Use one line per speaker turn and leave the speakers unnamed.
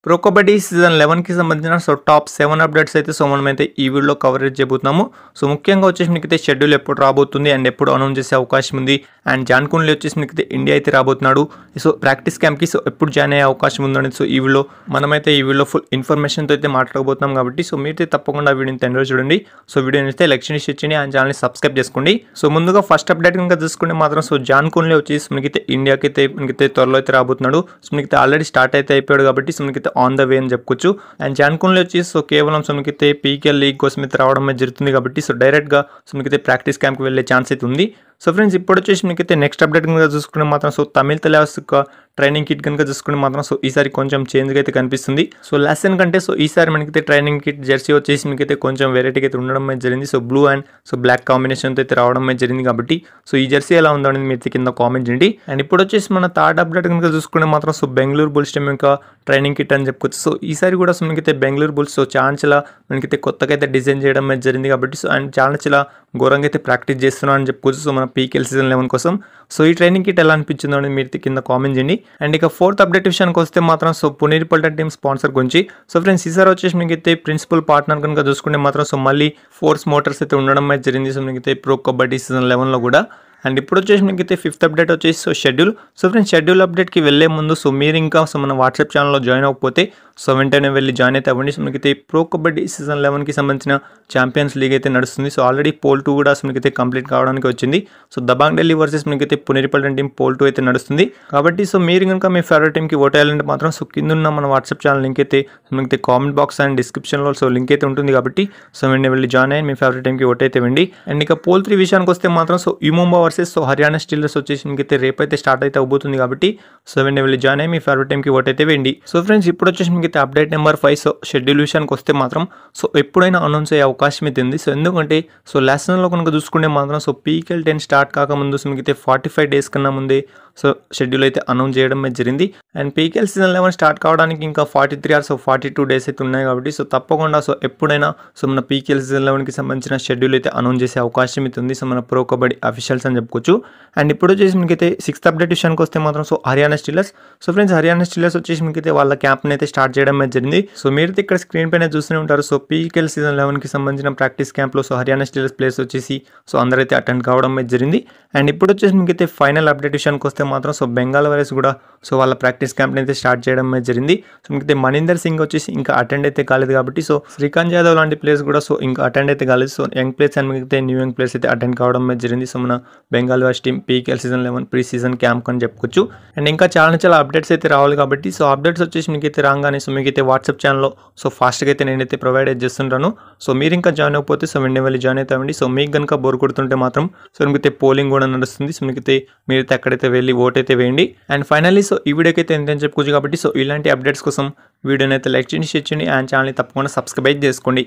Pro kabaddi season 11కి సంబంధించిన top 7 updates అయితే మనమైతే ఈ వీడియోలో కవరేజ్ చేయబోతున్నాము. ముఖ్యంగా వచ్చేసి మీకైతే షెడ్యూల్ ఎప్పుడు రాబోతుంది అండ్ ఎప్పుడు అనౌన్స్ చేసే అవకాశం ఉంది. అండ్ జాన్ కున్లీ వచ్చేసి మీకైతే ఇండియా అయితే రాబోతున్నాడు. ప్రాక్టీస్ క్యాంప్కి ఎప్పుడు జాయిన్ అయ్యే అవకాశం ఉందని ఈ వీడియోలో మనమైతే ఈ వీడియోలో ఫుల్ ఇన్ఫర్మేషన్తో అయితే మాట్లాడబోతున్నాం కాబట్టి మీరైతే తప్పకుండా వీడియోని ఎండ్ వరకు చూడండి. వీడియోని అయితే లైక్ చేయండి అండ్ ఛానల్ని సబ్స్క్రైబ్ చేసుకోండి. ముందుగా ఫస్ట్ అప్డేట్ కనుక చూసుకుంటే మాత్రం జాన్ కున్లీ వచ్చేసి మనకైతే ఇండియాకి అయితే త్వరలో అయితే రాబోతున్నాడు. మనకైతే ఆల్రెడీ స్టార్ట్ అయితే అయిపోయాడు కాబట్టి మనకైతే ఆన్ ద వే అని చెప్పుకోవచ్చు. అండ్ జాన్ కున్లీ వచ్చేసి కేవలం మనకైతే పీకేఎల్ లీగ్ కోసం అయితే రావడం జరుగుతుంది కాబట్టి డైరెక్ట్గా మనకైతే ప్రాక్టీస్ క్యాంప్కి వెళ్ళే ఛాన్స్ అయితే ఉంది. ఫ్రెండ్స్ ఇప్పుడు వచ్చేసి మీకైతే నెక్స్ట్ అప్డేట్ కనుక చూసుకుంటే మాత్రం తమిళ తలాస్ ట్రైనింగ్ కిట్ కనుక చూసుకుంటే మాత్రం ఈసారి కొంచెం చేంజ్గా అయితే కనిపిస్తుంది. లాస్ట్ సీజన్ కంటే ఈసారి మనకైతే ట్రైనింగ్ కిట్ జెర్సీ వచ్చేసి మీకైతే కొంచెం వెరైటీగా అయితే ఉండడం జరిగింది. బ్లూ అండ్ బ్లాక్ కాంబినేషన్తో అయితే రావడం జరిగింది కాబట్టి ఈ జెర్సీ ఎలా ఉందో అనేది మీరు కింద కామెంట్ చేయండి. అండ్ ఇప్పుడు వచ్చేసి మన థర్డ్ అప్డేట్ కనుక చూసుకుంటే మాత్రం బెంగళూరు బుల్స్ టీమ్ యొక్క ట్రైనింగ్ కిట్ అని చెప్పుకోవచ్చు. ఈసారి కూడా మనకైతే బెంగళూరు బుల్స్ చాలా మనకైతే కొత్తగా అయితే డిజైన్ చేయడం జరిగింది కాబట్టి అండ్ చాలా ఘోరంగా అయితే ప్రాక్టీస్ చేస్తున్నాం అని చెప్పుకోవచ్చు మన పీకేఎల్ సీజన్ 11 కోసం. ఈ ట్రైనింగ్ కిట్ ఎలా అనిపించిందో అనేది మీరు కింద కామెంట్ చేయండి. అండ్ ఇక ఫోర్త్ అప్డేట్ విషయానికి వస్తే మాత్రం పునేరి పల్టన్ టీమ్ స్పాన్సర్ గురించి ఫ్రెండ్స్ ఈసారి వచ్చేసి మీకైతే ప్రిన్సిపల్ పార్ట్నర్ కనుక చూసుకుంటే మాత్రం మళ్ళీ ఫోర్స్ మోటార్స్ అయితే ఉండడం జరిగింది. మీకైతే ప్రో కబడ్డీ సీజన్ 11లో కూడా. అండ్ ఇప్పుడు వచ్చేసి మీకైతే ఫిఫ్త్ అప్డేట్ వచ్చేసి షెడ్యూల్. ఫ్రెండ్స్ షెడ్యూల్ అప్డేట్కి వెళ్ళే ముందు మీరు ఇంకా మన వాట్సాప్ ఛానల్లో జాయిన్ అవ్వకపోతే వెంటనే వెళ్ళి జాయిన్ అయితే అవ్వండి. మనకైతే ప్రో కబడ్డీ సీజన్ 11కి సంబంధించిన ఛాంపియన్స్ లీగ్ అయితే నడుస్తుంది. ఆల్రెడీ పోల్ 2 కూడా మనకైతే కంప్లీట్ కావడానికి వచ్చింది. దబాంగ్ ఢిల్లీ వర్సెస్ మనకైతే పునేరి పల్టన్ టీమ్ పోల్ 2 అయితే నడుస్తుంది కాబట్టి మీరు కనుక మీ ఫేవరెట్ టీమ్కి ఓట్ వేయాలంటే మాత్రం కింద ఉన్న మన వాట్సాప్ ఛానల్ లింక్ అయితే మనకైతే కామెంట్ బాక్స్ అండ్ డిస్క్రిప్షన్లో లింక్ అయితే ఉంటుంది కాబట్టి వెంటనే వెళ్ళి జాయిన్ అయ్యి మీ ఫేవరెట్ టీమ్కి ఓట్ అయితే ఇవ్వండి. అండ్ ఇక పోల్ 3 విషయానికి వస్తే మాత్రం యుముంబా వర్సెస్ హర్యానా స్టీలర్స్ వచ్చేసి మీకైతే రేపు అయితే స్టార్ట్ అయితే అవబోతుంది కాబట్టి వెంటనే వెళ్ళి జాయిన్ అయ్యి మీ ఫేవరెట్ టీమ్కి ఓట్ అయితే వేయండి. ఫ్రెండ్స్ ఇప్పుడు వచ్చేసి మీకైతే అప్డేట్ నెంబర్ 5 షెడ్యూల్ విషయానికి వస్తే మాత్రం ఎప్పుడైనా అనౌన్స్ అయ్యే అవకాశం అయితే ఉంది. ఎందుకంటే లాస్ట్ సీజన్లో కనుక చూసుకుంటే మాత్రం పీకేఎల్ 10 స్టార్ట్ కాకముందు మీకైతే 45 డేస్ కన్నా ముందే షెడ్యూల్ అయితే అనౌన్స్ చేయడం జరిగింది. అండ్ పీకేఎల్ సీజన్ 11 స్టార్ట్ కావడానికి ఇంకా 43 ఆర్ 42 డేస్ అయితే ఉన్నాయి కాబట్టి తప్పకుండా ఎప్పుడైనా మన పీకేఎల్ సీజన్ 11కి సంబంధించిన షెడ్యూల్ అయితే అనౌన్స్ చేసే అవకాశం అయితే ఉంది మన ప్రో కబడ్డీ అఫీషియల్స్ అని చెప్పుకోవచ్చు. అండ్ ఇప్పుడు వచ్చేసి మీకైతే 6th అప్డేట్ విషయానికి వస్తే మాత్రం Haryana Steelers. Friends Haryana Steelers వచ్చేసి మీకైతే వాళ్ళ క్యాంప్ని అయితే స్టార్ట్ చేయడం జరిగింది. మీరైతే ఇక్కడ స్క్రీన్ పైన చూస్తూనే ఉంటారు. పీకేఎల్ సీజన్ 11కి సంబంధించిన ప్రాక్టీస్ క్యాంప్లో హర్యానా స్టీలర్స్ ప్లేయర్స్ వచ్చేసి అందరైతే అటెండ్ కావడం జరిగింది. అండ్ ఇప్పుడు వచ్చేసి మీకైతే ఫైనల్ అప్డేట్ విషయానికి వస్తే మాత్రం బెంగాల్ వారియర్స్ కూడా వాళ్ళ ప్రాక్టీస్ క్యాంప్ని అయితే స్టార్ట్ చేయడం జరిగింది. మీకైతే మనీందర్ సింగ్ వచ్చేసి ఇంకా అటెండ్ అయితే కాలేదు కాబట్టి శ్రీకాంత్ యాదవ్ లాంటి ప్లేయర్స్ కూడా ఇంకా అటెండ్ అయితే కాలేదు. యంగ్ ప్లేయర్స్ అండ్ మీకైతే న్యూ యంగ్ ప్లేయర్స్ అయితే అటెండ్ కావడం జరిగింది. మన Bengal warriors team PKL season 11 pre season camp అని చెప్పుకోవచ్చు. అండ్ ఇంకా చాలా అప్డేట్స్ అయితే రావాలి కాబట్టి అప్డేట్స్ వచ్చేసి మీకైతే రాగానే మీకైతే వాట్సాప్ ఛానల్లో ఫాస్ట్గా అయితే నేనైతే ప్రొవైడ్ చేస్తుంటాను. మీరు ఇంకా జాయిన్ అవ్వకపోతే వెంటనే వెళ్ళి జాయిన్ అవుతామండి. మీకు కనుక బోర్ కొడుతుంటే మాత్రం మీకైతే పోలింగ్ కూడా నడుస్తుంది. మీకైతే మీరైతే అక్కడైతే వెళ్ళి ఓట్ అయితే వేయండి. అండ్ ఫైనల్లీ ఈ వీడియోకి అయితే ఎంతని చెప్పుకోవచ్చు కాబట్టి ఇలాంటి అప్డేట్స్ కోసం వీడియోని అయితే లైక్ చేయండి, షేర్ చేయండి అండ్ ఛానల్ని తప్పకుండా సబ్స్క్రైబ్ చేసుకోండి.